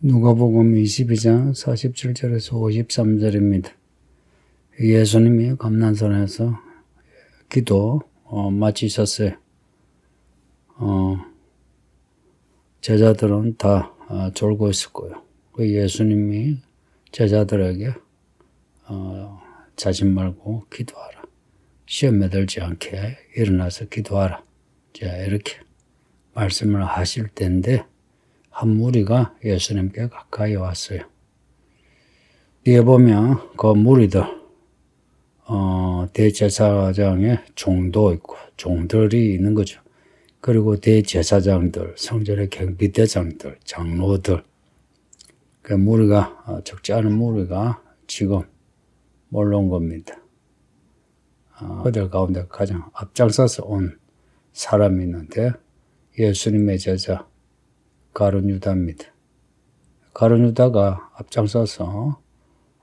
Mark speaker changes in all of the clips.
Speaker 1: 누가복음 22장 47절에서 53절입니다. 예수님이 감난산에서 기도 마치셨어요. 제자들은 다 졸고 있을 거예요. 예수님이 제자들에게 자지 말고 기도하라. 시험에 들지 않게 일어나서 기도하라. 자, 이렇게 말씀을 하실 때인데 한 무리가 예수님께 가까이 왔어요. 뒤에 보면 그 무리들 대제사장의 종도 있고 종들이 있는 거죠. 그리고 대제사장들, 성전의 경비대장들, 장로들, 그 무리가 적지 않은 무리가 지금 몰려온 겁니다. 그들 가운데 가장 앞장서서 온 사람이 있는데 예수님의 제자 가룟 유다입니다. 가룟 유다가 앞장서서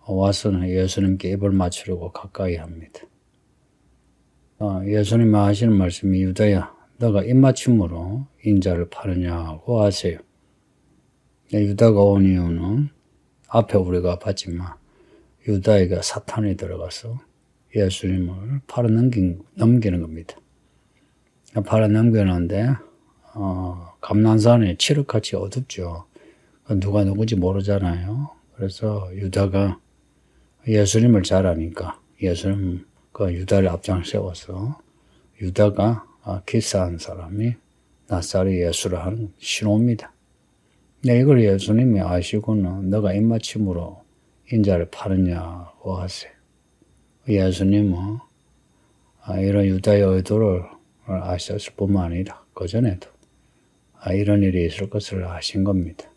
Speaker 1: 와서는 예수님께 입을 맞추려고 가까이 합니다. 예수님이 하시는 말씀이 유다야, 너가 입맞춤으로 인자를 파느냐고 하세요. 유다가 온 이유는 앞에 우리가 봤지만 유다에게 사탄이 들어가서 예수님을 팔아 넘기는 겁니다. 팔아 넘기는데 감난산이 칠흑같이 어둡죠. 누가 누군지 모르잖아요. 그래서 유다가 예수님을 잘 아니까 예수님 그 유다를 앞장 세워서 유다가 기사한 사람이 낫사렛 예수를 하는 신호입니다. 이걸 예수님이 아시고는 너가 입맞춤으로 인자를 파느냐고 하세요. 예수님은 이런 유다의 의도를 아셨을 뿐만 아니라 그전에도 이런 일이 있을 것을 아신 겁니다.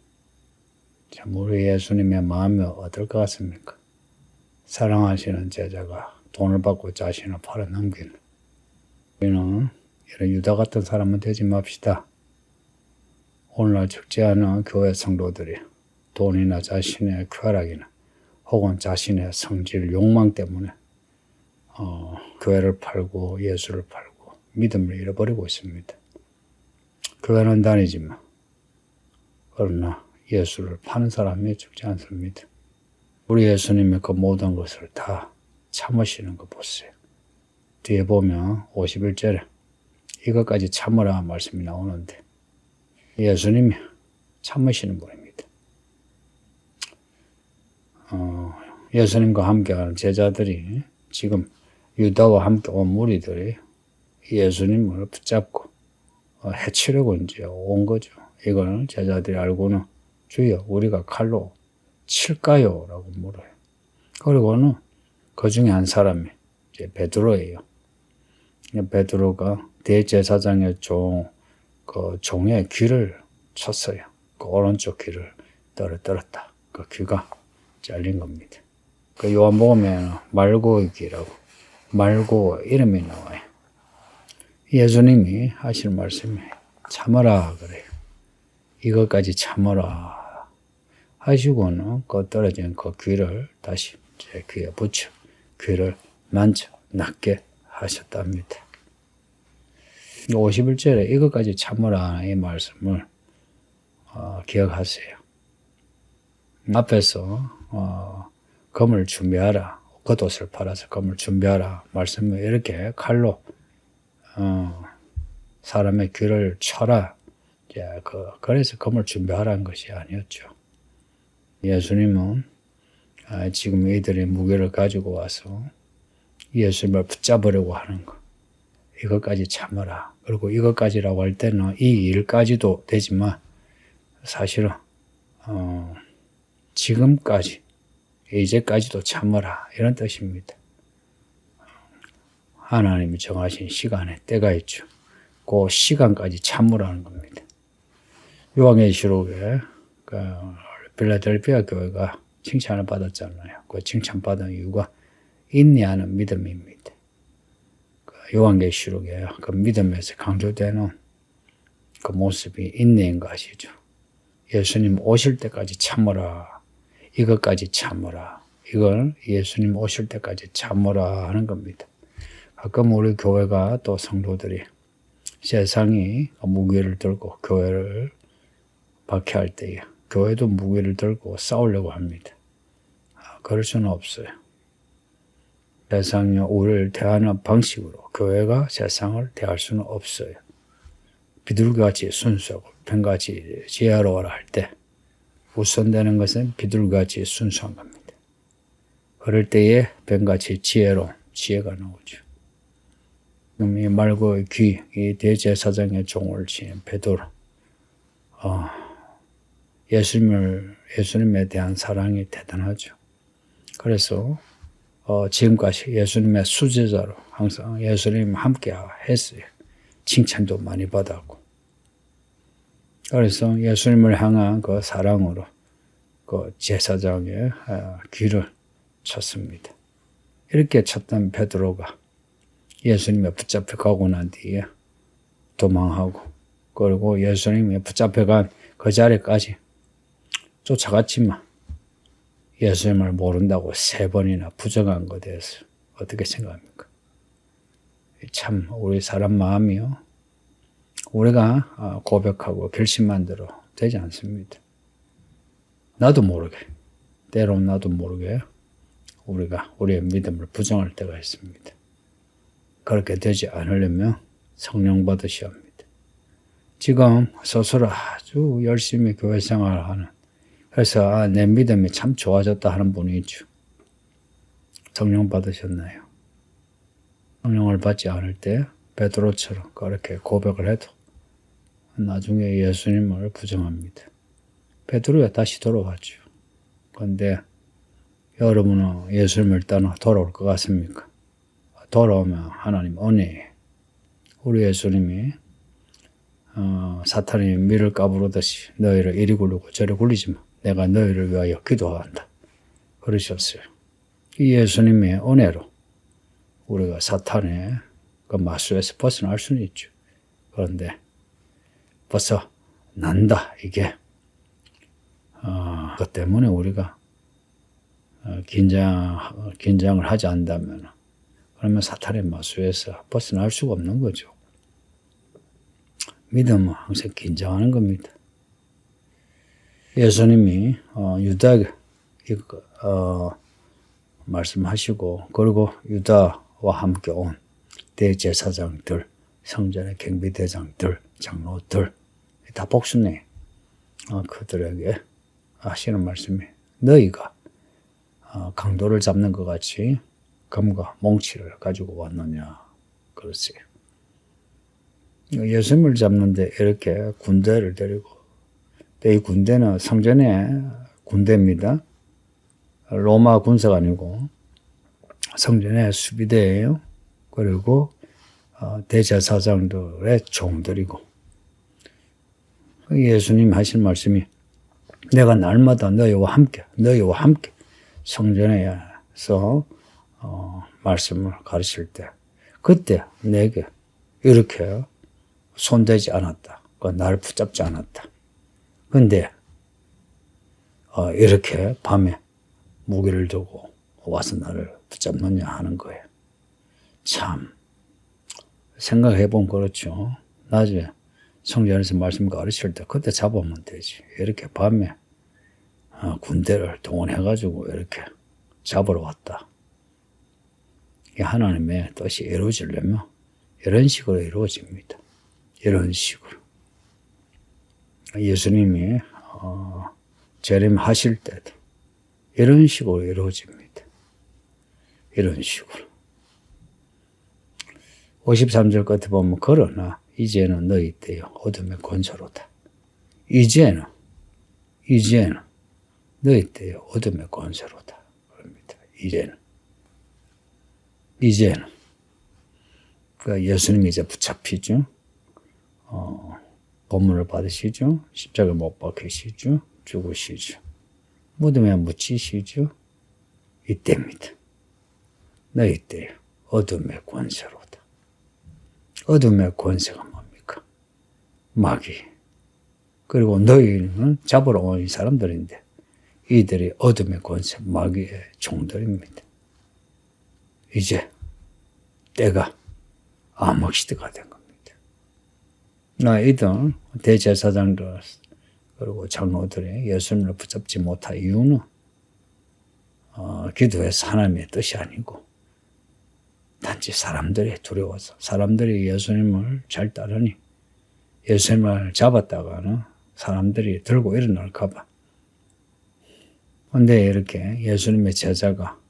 Speaker 1: 참 우리 예수님의 마음이 어떨 것 같습니까? 사랑하시는 제자가 돈을 받고 자신을 팔아 넘기는. 우리는 이런 유다 같은 사람은 되지 맙시다. 오늘날 적지 않은 교회 성도들이 돈이나 자신의 쾌락이나 혹은 자신의 성질, 욕망 때문에 교회를 팔고 예수를 팔고 믿음을 잃어버리고 있습니다. 교회는 다니지만 그러나 예수를 파는 사람이 적지 않습니다. 우리 예수님이 그 모든 것을 다 참으시는 거 보세요. 뒤에 보면 51절에 이것까지 참으라 말씀이 나오는데 예수님이 참으시는 분입니다. 예수님과 함께하는 제자들이 지금 유다와 함께 온 무리들이 예수님을 붙잡고 해치려고 이제 온 거죠. 이걸 제자들이 알고는 주여 우리가 칼로 칠까요? 라고 물어요. 그리고는 그 중에 한 사람이 이제 베드로예요. 베드로가 대제사장의 종의 귀를 쳤어요. 그 오른쪽 귀를 떨었다. 그 귀가 잘린 겁니다. 그 요한복음에 말고의 귀라고 말고 이름이 나와요. 예수님이 하시는 말씀이 참아라 그래요. 이것까지 참아라 하시고는 그 떨어진 그 귀를 다시 제 귀에 붙여 귀를 만져 낫게 하셨답니다. 51절에 이것까지 참으라 이 말씀을 기억하세요. 앞에서 검을 준비하라. 겉옷을 팔아서 검을 준비하라. 말씀을 이렇게 칼로 사람의 귀를 쳐라. 그래서 검을 준비하라는 것이 아니었죠. 예수님은 지금 이들의 무게를 가지고 와서 예수님을 붙잡으려고 하는 것. 이것까지 참아라. 그리고 이것까지라고 할 때는 이 일까지도 되지만 사실은 지금까지 이제까지도 참아라 이런 뜻입니다. 하나님이 정하신 시간에 때가 있죠. 그 시간까지 참으라는 겁니다. 요한계시록에 필라델피아 교회가 칭찬을 받았잖아요. 그 칭찬받은 이유가 인내하는 믿음입니다. 요한계시록에 그 믿음에서 강조되는 그 모습이 인내인 거 아시죠? 예수님 오실 때까지 참으라. 이것까지 참으라. 이걸 예수님 오실 때까지 참으라 하는 겁니다. 가끔 우리 교회가 또 성도들이 세상이 무게를 들고 교회를 박해할 때에 교회도 무기를 들고 싸우려고 합니다. 그럴 수는 없어요. 세상이 우리를 대하는 방식으로 교회가 세상을 대할 수는 없어요. 비둘기같이 순수하고 뱀같이 지혜로워라 할 때 우선되는 것은 비둘기같이 순수한 겁니다. 그럴 때에 뱀같이 지혜로운 지혜가 나오죠. 그럼 이 말고의 귀, 이 대제사장의 종을 지닌 베드로, 예수님에 대한 사랑이 대단하죠. 그래서 지금까지 예수님의 수제자로 항상 예수님 함께 했어요. 칭찬도 많이 받았고. 그래서 예수님을 향한 그 사랑으로 그 제사장의 귀를 쳤습니다. 이렇게 쳤던 베드로가 예수님에 붙잡혀 가고 난 뒤에 도망하고, 그리고 예수님이 붙잡혀간 그 자리까지 쫓아갔지만 예수님을 모른다고 3번이나 부정한 것에 대해서 어떻게 생각합니까? 참 우리 사람 마음이요, 우리가 고백하고 결심한 대로 되지 않습니다. 나도 모르게, 때로는 나도 모르게 우리가 우리의 믿음을 부정할 때가 있습니다. 그렇게 되지 않으려면 성령 받으셔야 합니다. 지금 스스로 아주 열심히 교회 생활을 하는, 그래서 내 믿음이 참 좋아졌다 하는 분이 있죠. 성령 받으셨나요? 성령을 받지 않을 때 베드로처럼 그렇게 고백을 해도 나중에 예수님을 부정합니다. 베드로가 다시 돌아왔죠. 그런데 여러분은 예수님을 따라 돌아올 것 같습니까? 돌아오면 하나님 은혜예요. 우리 예수님이 사탄이 밀을 까부르듯이 너희를 이리 굴리고 저리 굴리지 마. 내가 너희를 위하여 기도한다. 그러셨어요. 이 예수님의 은혜로 우리가 사탄의 그 마수에서 벗어날 수는 있죠. 그런데 벗어난다. 이게 그것 때문에 우리가 긴장을 하지 않는다면, 그러면 사탄의 마수에서 벗어날 수가 없는 거죠. 믿음은 항상 긴장하는 겁니다. 예수님이 유다에게 말씀하시고, 그리고 유다와 함께 온 대제사장들, 성전의 경비대장들, 장로들 다 복수네. 그들에게 하시는 말씀이, 너희가 강도를 잡는 것 같이 검과 몽치를 가지고 왔느냐 그랬어요. 예수님을 잡는데 이렇게 군대를 데리고, 이 군대는 성전의 군대입니다. 로마 군사가 아니고 성전의 수비대예요. 그리고 대제사장들의 종들이고, 예수님 하신 말씀이, 내가 날마다 너희와 함께 성전에서 말씀을 가르칠 때, 그때 내게 이렇게 손대지 않았다. 나를 붙잡지 않았다. 근데 이렇게 밤에 무기를 두고 와서 나를 붙잡느냐 하는 거예요. 참 생각해보면 그렇죠. 나중에 성전에서 말씀 가르칠 때 그때 잡으면 되지. 이렇게 밤에 군대를 동원해가지고 이렇게 잡으러 왔다. 하나님의 뜻이 이루어지려면 이런 식으로 이루어집니다. 이런 식으로. 예수님이 재림하실 때도 이런 식으로 이루어집니다. 이런 식으로. 53절 끝에 보면, 그러나 이제는 너희 때요 어둠의 권세로다. 이제는 너희 때요 어둠의 권세로다. 그럽니다. 이제는. 그러니까 예수님이 이제 붙잡히죠. 고문을 받으시죠. 십자가에 못 박히시죠. 죽으시죠. 무덤에 묻히시죠. 이때입니다. 너희 때요 어둠의 권세로다. 어둠의 권세가 뭡니까? 마귀. 그리고 너희는 잡으러 온 사람들인데, 이들이 어둠의 권세, 마귀의 종들입니다. 이제 때가 암흑시대가 된 겁니다. 이들 대제사장들 그리고 장로들이 예수님을 붙잡지 못할 이유는 기도해서 하나님의 뜻이 아니고 단지 사람들이 두려워서, 사람들이 예수님을 잘 따르니 예수님을 잡았다가는 사람들이 들고 일어날까 봐. 근데 이렇게 예수님의 제자가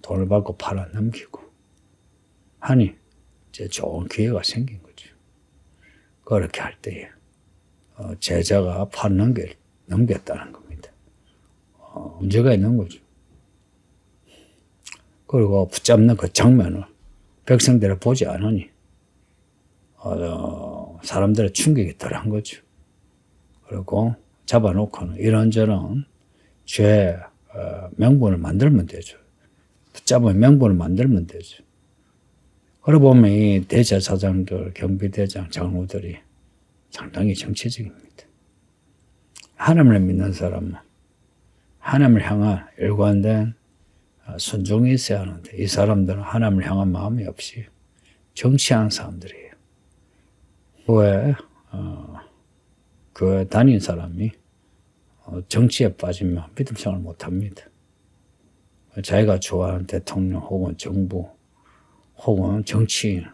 Speaker 1: 돈을 받고 팔아 넘기고 하니 이제 좋은 기회가 생긴 거죠. 그렇게 할 때에 제자가 팔 넘겼다는 겁니다. 문제가 있는 거죠. 그리고 붙잡는 그 장면을 백성들이 보지 않으니 사람들의 충격이 덜한 거죠. 그리고 잡아놓고는 이런저런 죄 명분을 만들면 되죠. 붙잡은 명분을 만들면 되죠. 그러고 보면 이 대제사장들, 경비대장, 장로들이 상당히 정치적입니다. 하나님을 믿는 사람은 하나님을 향한 일관된 순종이 있어야 하는데 이 사람들은 하나님을 향한 마음이 없이 정치하는 사람들이에요. 교회 다닌 사람이 정치에 빠지면 믿음 생활을 못합니다. 자기가 좋아하는 대통령 혹은 정부 혹은 정치인을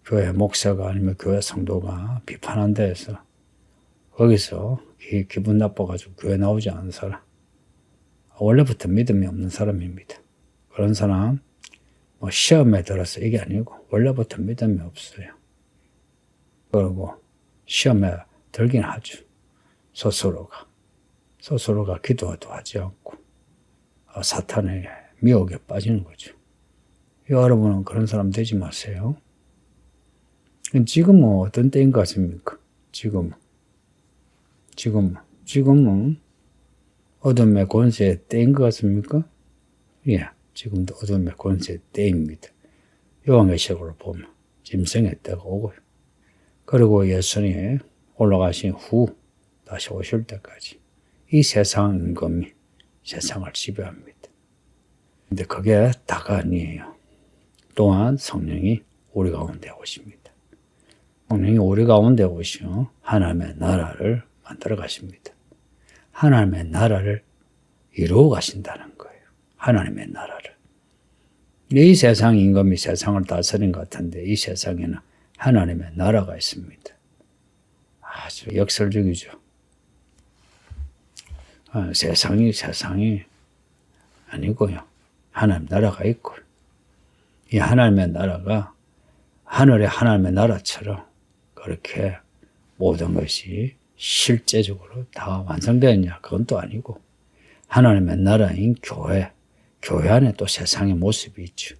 Speaker 1: 교회 목사가 아니면 교회 성도가 비판한 데에서 거기서 기분 나빠가지고 교회 나오지 않은 사람, 원래부터 믿음이 없는 사람입니다. 그런 사람 시험에 들어서 이게 아니고 원래부터 믿음이 없어요. 그리고 시험에 들긴 하죠. 스스로가 기도도 하지 않고 사탄의 미혹에 빠지는 거죠. 여러분은 그런 사람 되지 마세요. 지금은 어떤 때인 것 같습니까? 지금은 어둠의 권세의 때인 것 같습니까? 예, 지금도 어둠의 권세의 때입니다. 요한계시록으로 보면 짐승의 때가 오고요. 그리고 예수님이 올라가신 후 다시 오실 때까지 이 세상 임금이 세상을 지배합니다. 근데 그게 다가 아니에요. 또한 성령이 우리 가운데 오십니다. 성령이 우리 가운데 오시어 하나님의 나라를 만들어 가십니다. 하나님의 나라를 이루어 가신다는 거예요. 하나님의 나라를. 이 세상 임금이 세상을 다스린 것 같은데 이 세상에는 하나님의 나라가 있습니다. 아주 역설적이죠. 세상이 아니고요. 하나님 나라가 있고 이 하나님의 나라가 하늘의 하나님의 나라처럼 그렇게 모든 것이 실제적으로 다 완성되었냐? 그건 또 아니고 하나님의 나라인 교회 안에 또 세상의 모습이 있죠.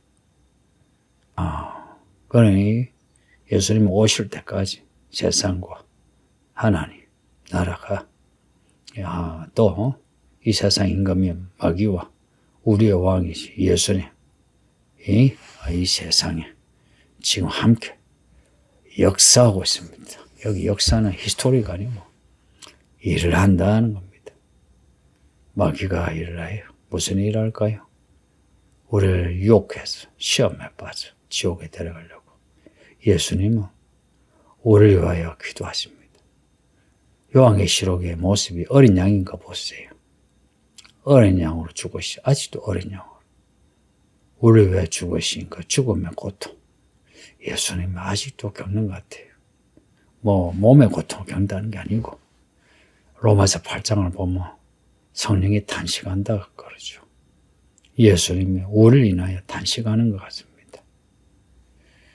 Speaker 1: 그러니 예수님 오실 때까지 세상과 하나님 나라가 또 이 세상 임금이 마귀와 우리의 왕이시 예수님 이 세상에 지금 함께 역사하고 있습니다. 여기 역사는 히스토리가 아니고 일을 한다는 겁니다. 마귀가 일을 해요. 무슨 일을 할까요? 우리를 유혹해서 시험에 빠져 지옥에 데려가려고. 예수님은 우리를 위하여 기도하십니다. 요한계시록의 모습이 어린 양인가 보세요. 어린 양으로 죽으시, 아직도 어린 양으로. 우리를 위해 죽으신 그 죽음의 고통. 예수님은 아직도 겪는 것 같아요. 몸의 고통을 겪는다는 게 아니고, 로마서 8장을 보면 성령이 탄식한다 그러죠. 예수님이 우리를 인하여 탄식하는 것 같습니다.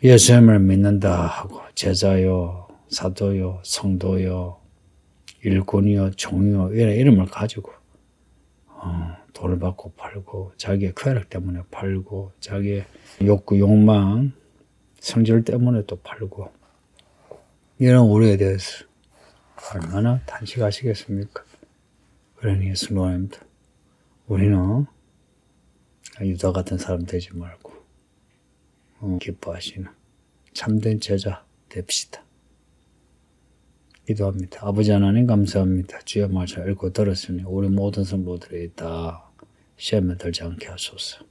Speaker 1: 예수님을 믿는다 하고 제자요, 사도요, 성도요, 일꾼이요, 종이요 이런 이름을 가지고 돈을 받고 팔고 자기의 쾌락 때문에 팔고 자기의 욕구, 욕망, 성질 때문에 또 팔고 이런 우리에 대해서 얼마나 탄식하시겠습니까? 그러니 성도님들 우리는 유다 같은 사람 되지 말고 기뻐하시는 참된 제자 됩시다. 기도합니다. 아버지 하나님 감사합니다. 주의 말씀 읽고 들었으니 우리 모든 성도들이 다 시험에 들지 않게 하소서.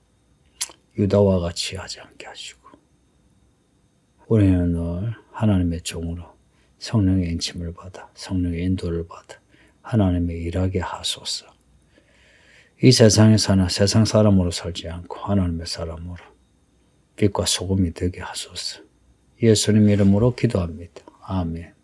Speaker 1: 유다와 같이 하지 않게 하시고 우리는 늘 하나님의 종으로 성령의 인침을 받아 성령의 인도를 받아 하나님의 일하게 하소서. 이 세상에 사나 세상 사람으로 살지 않고 하나님의 사람으로 빛과 소금이 되게 하소서. 예수님 이름으로 기도합니다. 아멘.